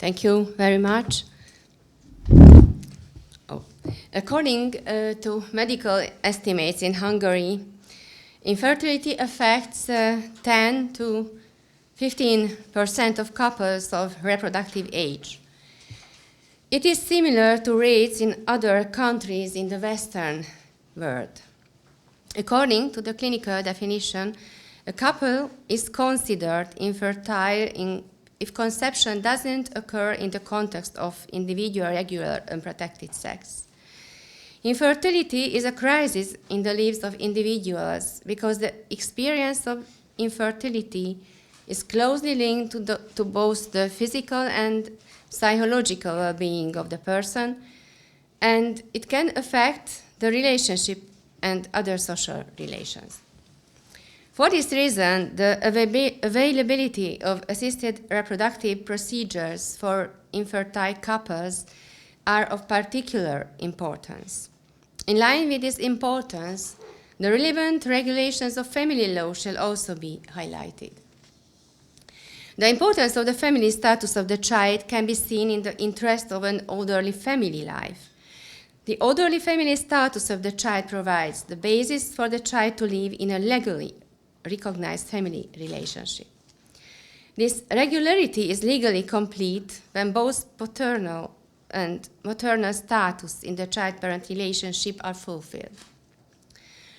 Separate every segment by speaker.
Speaker 1: Thank you very much. According to medical estimates in Hungary, infertility affects 10 to 15% of couples of reproductive age. It is similar to rates in other countries in the Western world. According to the clinical definition, a couple is considered infertile if conception doesn't occur in the context of individual regular unprotected sex. Infertility is a crisis in the lives of individuals because the experience of infertility is closely linked to both the physical and psychological well-being of the person, and it can affect the relationship and other social relations. For this reason, the availability of assisted reproductive procedures for infertile couples are of particular importance. In line with this importance, the relevant regulations of family law shall also be highlighted. The importance of the family status of the child can be seen in the interest of an orderly family life. The orderly family status of the child provides the basis for the child to live in a legally recognized family relationship. This regularity is legally complete when both paternal and maternal status in the child-parent relationship are fulfilled.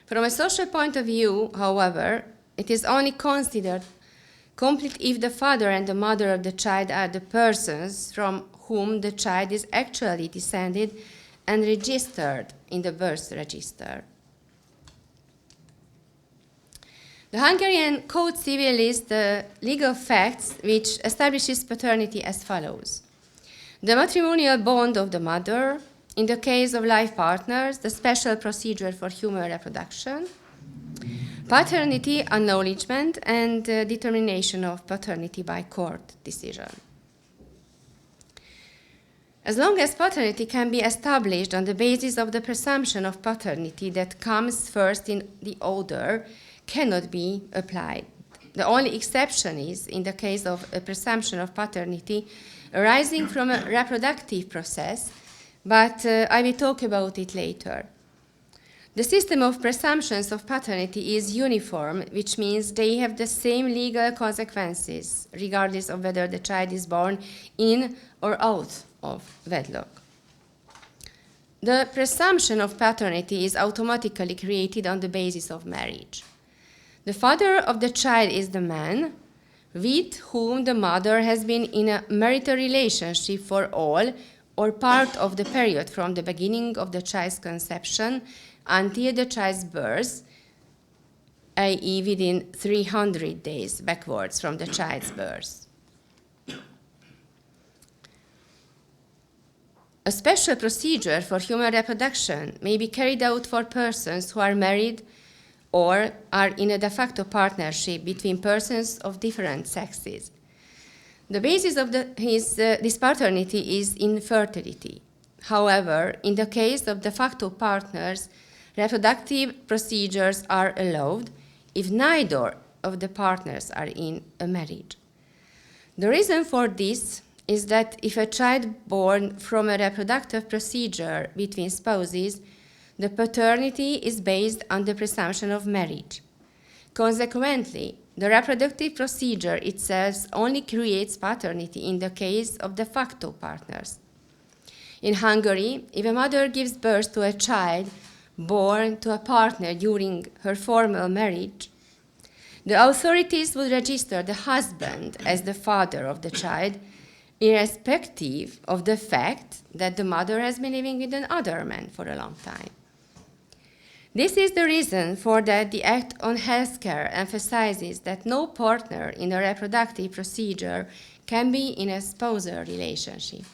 Speaker 1: From a social point of view, however, it is only considered complete if the father and the mother of the child are the persons from whom the child is actually descended and registered in the birth register. The Hungarian Code Civil lists the legal facts which establishes paternity as follows. The matrimonial bond of the mother, in the case of life partners, the special procedure for human reproduction, paternity acknowledgement, and determination of paternity by court decision. As long as paternity can be established on the basis of the presumption of paternity that comes first in the order, cannot be applied. The only exception is in the case of a presumption of paternity arising from a reproductive process, but I will talk about it later. The system of presumptions of paternity is uniform, which means they have the same legal consequences, regardless of whether the child is born in or out of wedlock. The presumption of paternity is automatically created on the basis of marriage. The father of the child is the man with whom the mother has been in a marital relationship for all or part of the period from the beginning of the child's conception until the child's birth, i.e. within 300 days backwards from the child's birth. A special procedure for human reproduction may be carried out for persons who are married or are in a de facto partnership between persons of different sexes. The basis of this paternity is infertility. However, in the case of de facto partners, reproductive procedures are allowed if neither of the partners are in a marriage. The reason for this is that if a child born from a reproductive procedure between spouses, the paternity is based on the presumption of marriage. Consequently, the reproductive procedure itself only creates paternity in the case of de facto partners. In Hungary, if a mother gives birth to a child born to a partner during her formal marriage, the authorities would register the husband as the father of the child, irrespective of the fact that the mother has been living with another man for a long time. This is the reason for that the Act on Healthcare emphasizes that no partner in a reproductive procedure can be in a spousal relationship.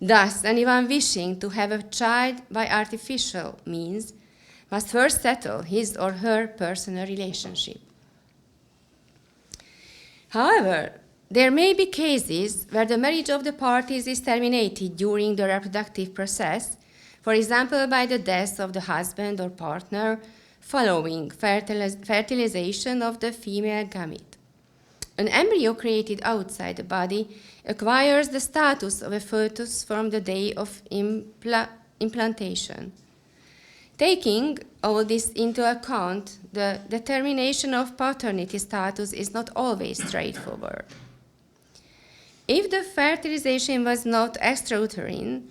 Speaker 1: Thus, anyone wishing to have a child by artificial means must first settle his or her personal relationship. However, there may be cases where the marriage of the parties is terminated during the reproductive process, for example, by the death of the husband or partner following fertilization of the female gamete. An embryo created outside the body acquires the status of a fetus from the day of implantation. Taking all this into account, the determination of paternity status is not always straightforward. If the fertilization was not extrauterine,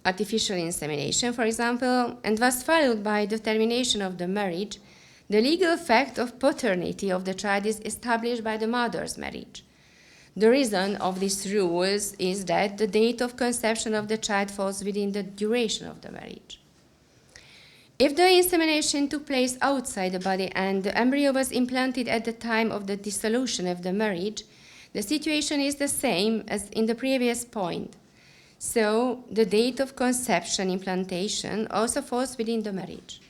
Speaker 1: artificial insemination, for example, and was followed by the termination of the marriage, the legal fact of paternity of the child is established by the mother's marriage. The reason of these rules is that the date of conception of the child falls within the duration of the marriage. If the insemination took place outside the body and the embryo was implanted at the time of the dissolution of the marriage, the situation is the same as in the previous point. So the date of conception implantation also falls within the marriage.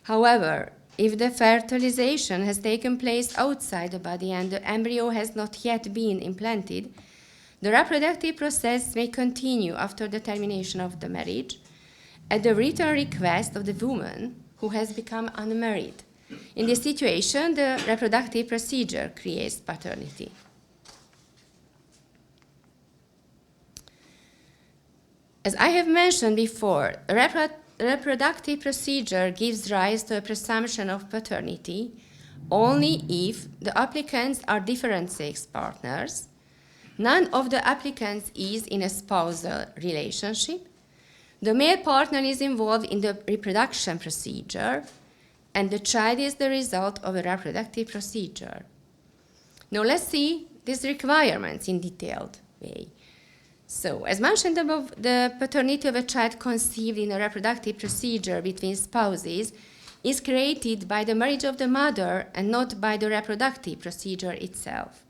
Speaker 1: However, if the fertilization has taken place outside the body and the embryo has not yet been implanted, the reproductive process may continue after the termination of the marriage at the written request of the woman who has become unmarried. In this situation, the reproductive procedure creates paternity. As I have mentioned before, a reproductive procedure gives rise to a presumption of paternity only if the applicants are different sex partners, none of the applicants is in a spousal relationship, the male partner is involved in the reproduction procedure, and the child is the result of a reproductive procedure. Now let's see these requirements in detailed way. So, as mentioned above, the paternity of a child conceived in a reproductive procedure between spouses is created by the marriage of the mother and not by the reproductive procedure itself.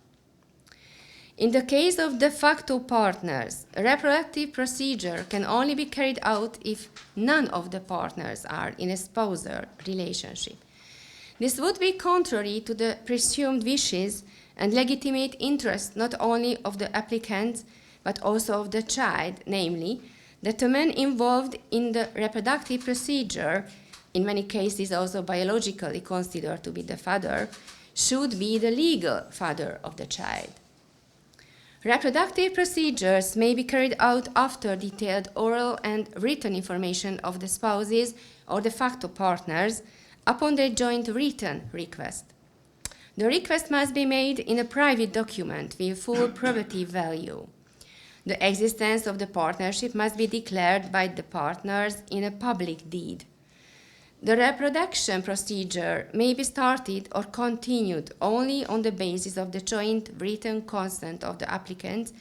Speaker 1: In the case of de facto partners, a reproductive procedure can only be carried out if none of the partners are in a spousal relationship. This would be contrary to the presumed wishes and legitimate interest not only of the applicant but also of the child, namely, that the man involved in the reproductive procedure, in many cases also biologically considered to be the father, should be the legal father of the child. Reproductive procedures may be carried out after detailed oral and written information of the spouses or de facto partners upon their joint written request. The request must be made in a private document with full probative value. The existence of the partnership must be declared by the partners in a public deed. The reproduction procedure may be started or continued only on the basis of the joint written consent of the applicants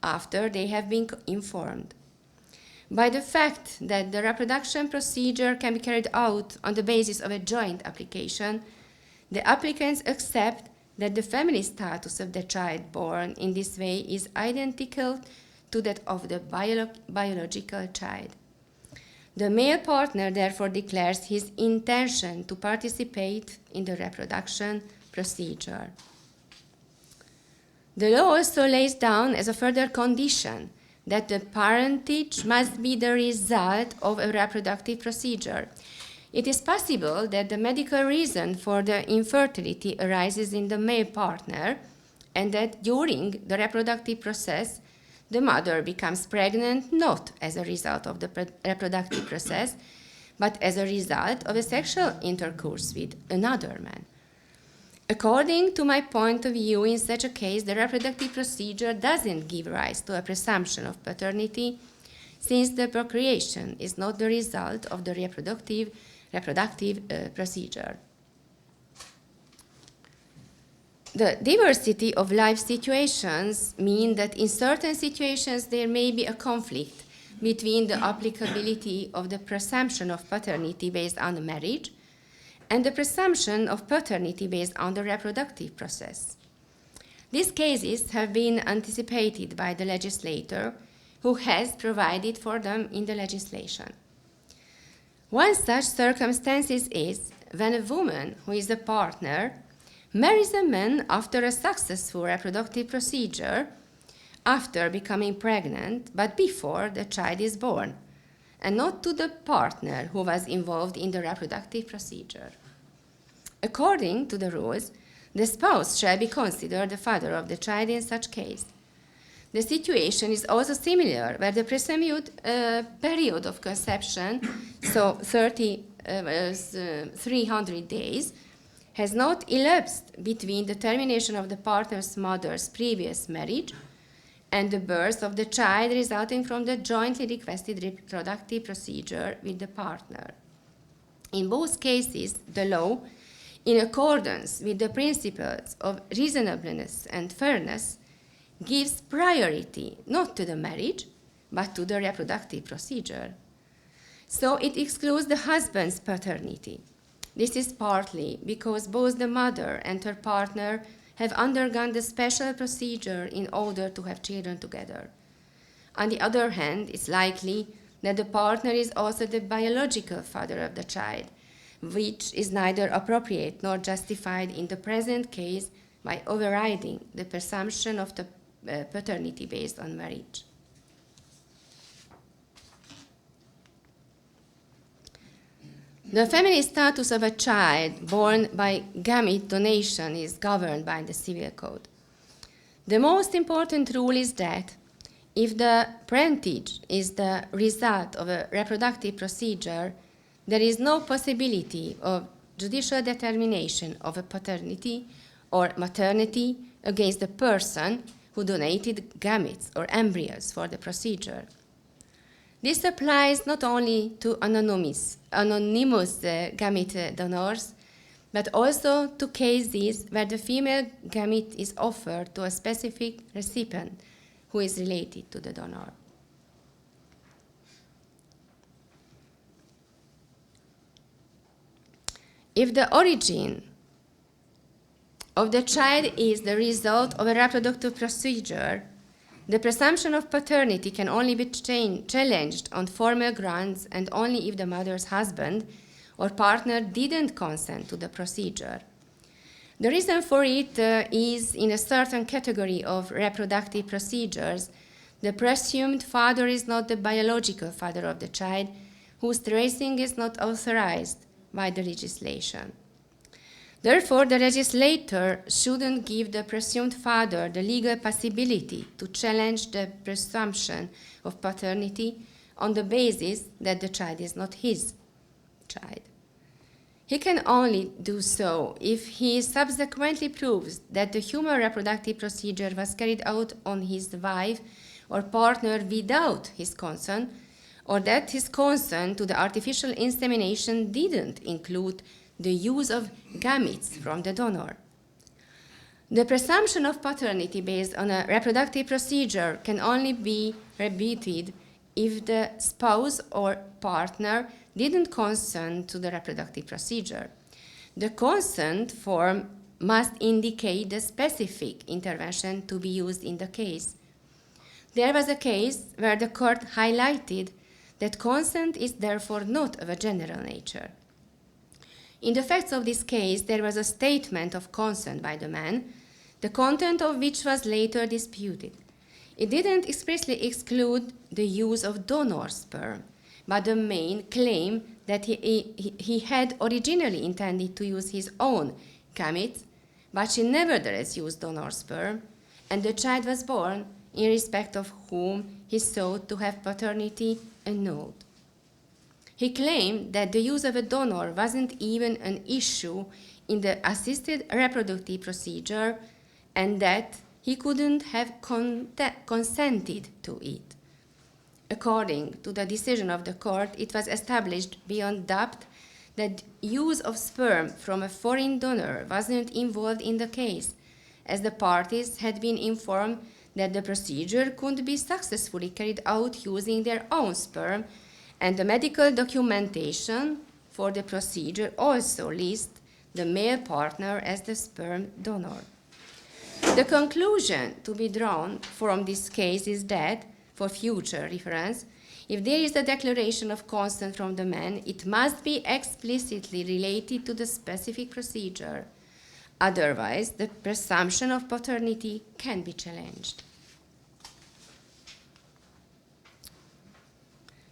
Speaker 1: after they have been informed. By the fact that the reproduction procedure can be carried out on the basis of a joint application, the applicants accept that the family status of the child born in this way is identical to that of the biological child. The male partner therefore declares his intention to participate in the reproduction procedure. The law also lays down as a further condition that the parentage must be the result of a reproductive procedure. It is possible that the medical reason for the infertility arises in the male partner and that during the reproductive process the mother becomes pregnant not as a result of the reproductive process, but as a result of a sexual intercourse with another man. According to my point of view, in such a case, the reproductive procedure doesn't give rise to a presumption of paternity, since the procreation is not the result of the reproductive procedure. The diversity of life situations mean that in certain situations there may be a conflict between the applicability of the presumption of paternity based on marriage and the presumption of paternity based on the reproductive process. These cases have been anticipated by the legislator, who has provided for them in the legislation. One such circumstance is when a woman who is a partner marries a man after a successful reproductive procedure, after becoming pregnant, but before the child is born, and not to the partner who was involved in the reproductive procedure. According to the rules, the spouse shall be considered the father of the child in such case. The situation is also similar, where the presumed period of conception, so 300 days, has not elapsed between the termination of the partner's mother's previous marriage and the birth of the child resulting from the jointly requested reproductive procedure with the partner. In both cases, the law, in accordance with the principles of reasonableness and fairness, gives priority not to the marriage, but to the reproductive procedure. So it excludes the husband's paternity. This is partly because both the mother and her partner have undergone the special procedure in order to have children together. On the other hand, it's likely that the partner is also the biological father of the child, which is neither appropriate nor justified in the present case by overriding the presumption of the paternity based on marriage. The family status of a child born by gamete donation is governed by the Civil Code. The most important rule is that if the parentage is the result of a reproductive procedure, there is no possibility of judicial determination of a paternity or maternity against the person who donated gametes or embryos for the procedure. This applies not only to anonymous gamete donors, but also to cases where the female gamete is offered to a specific recipient who is related to the donor. If the origin of the child is the result of a reproductive procedure, the presumption of paternity can only be challenged on formal grounds and only if the mother's husband or partner didn't consent to the procedure. The reason for it is in a certain category of reproductive procedures, the presumed father is not the biological father of the child, whose tracing is not authorized by the legislation. Therefore, the legislator shouldn't give the presumed father the legal possibility to challenge the presumption of paternity on the basis that the child is not his child. He can only do so if he subsequently proves that the human reproductive procedure was carried out on his wife or partner without his consent, or that his consent to the artificial insemination didn't include the use of gametes from the donor. The presumption of paternity based on a reproductive procedure can only be rebutted if the spouse or partner didn't consent to the reproductive procedure. The consent form must indicate the specific intervention to be used in the case. There was a case where the court highlighted that consent is therefore not of a general nature. In the facts of this case, there was a statement of consent by the man, the content of which was later disputed. It didn't expressly exclude the use of donor sperm, but the man claimed that he had originally intended to use his own gametes, but she nevertheless used donor sperm, and the child was born in respect of whom he sought to have paternity annulled. He claimed that the use of a donor wasn't even an issue in the assisted reproductive procedure and that he couldn't have consented to it. According to the decision of the court, it was established beyond doubt that use of sperm from a foreign donor wasn't involved in the case, as the parties had been informed that the procedure could be successfully carried out using their own sperm, and the medical documentation for the procedure also lists the male partner as the sperm donor. The conclusion to be drawn from this case is that, for future reference, if there is a declaration of consent from the man, it must be explicitly related to the specific procedure. Otherwise, the presumption of paternity can be challenged.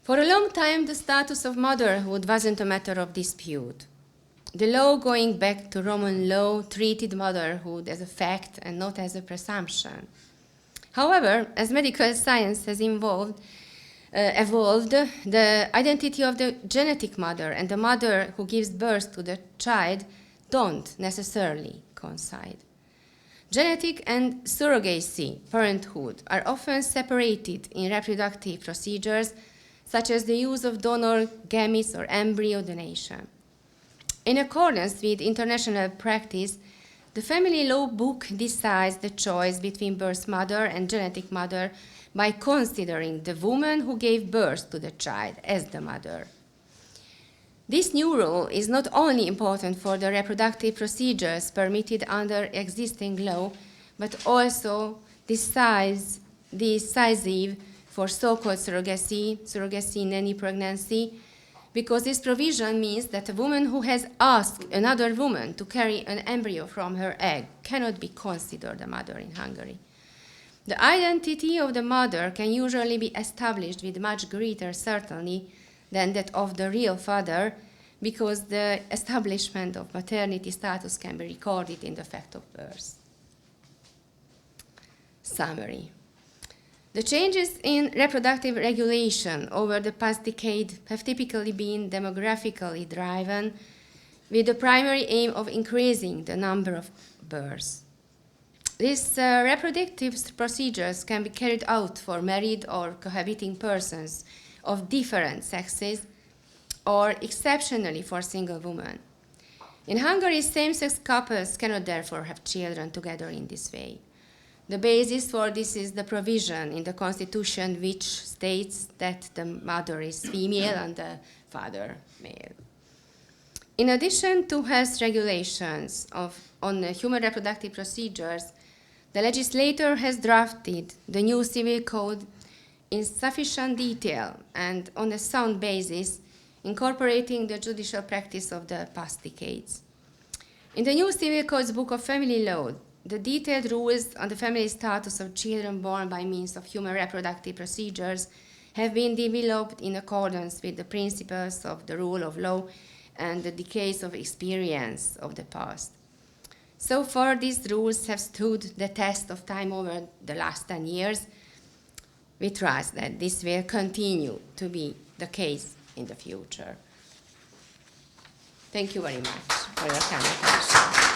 Speaker 1: For a long time, the status of motherhood wasn't a matter of dispute. The law, going back to Roman law, treated motherhood as a fact and not as a presumption. However, as medical science has evolved, the identity of the genetic mother and the mother who gives birth to the child don't necessarily coincide. Genetic and surrogacy, parenthood, are often separated in reproductive procedures, such as the use of donor gametes or embryo donation. In accordance with international practice, the family law book decides the choice between birth mother and genetic mother by considering the woman who gave birth to the child as the mother. This new rule is not only important for the reproductive procedures permitted under existing law, but also decisive for so-called surrogacy nanny pregnancy, because this provision means that a woman who has asked another woman to carry an embryo from her egg cannot be considered a mother in Hungary. The identity of the mother can usually be established with much greater certainty than that of the real father, because the establishment of maternity status can be recorded in the fact of birth. Summary. The changes in reproductive regulation over the past decade have typically been demographically driven, with the primary aim of increasing the number of births. These reproductive procedures can be carried out for married or cohabiting persons of different sexes, or exceptionally for single women. In Hungary, same-sex couples cannot therefore have children together in this way. The basis for this is the provision in the Constitution which states that the mother is female and the father male. In addition to health regulations on human reproductive procedures, the legislator has drafted the new civil code in sufficient detail and on a sound basis, incorporating the judicial practice of the past decades. In the new Civil Code's Book of Family Law, the detailed rules on the family status of children born by means of human reproductive procedures have been developed in accordance with the principles of the rule of law and the decades of experience of the past. So far, these rules have stood the test of time over the last 10 years. We trust that this will continue to be the case in the future. Thank you very much for your kind attention.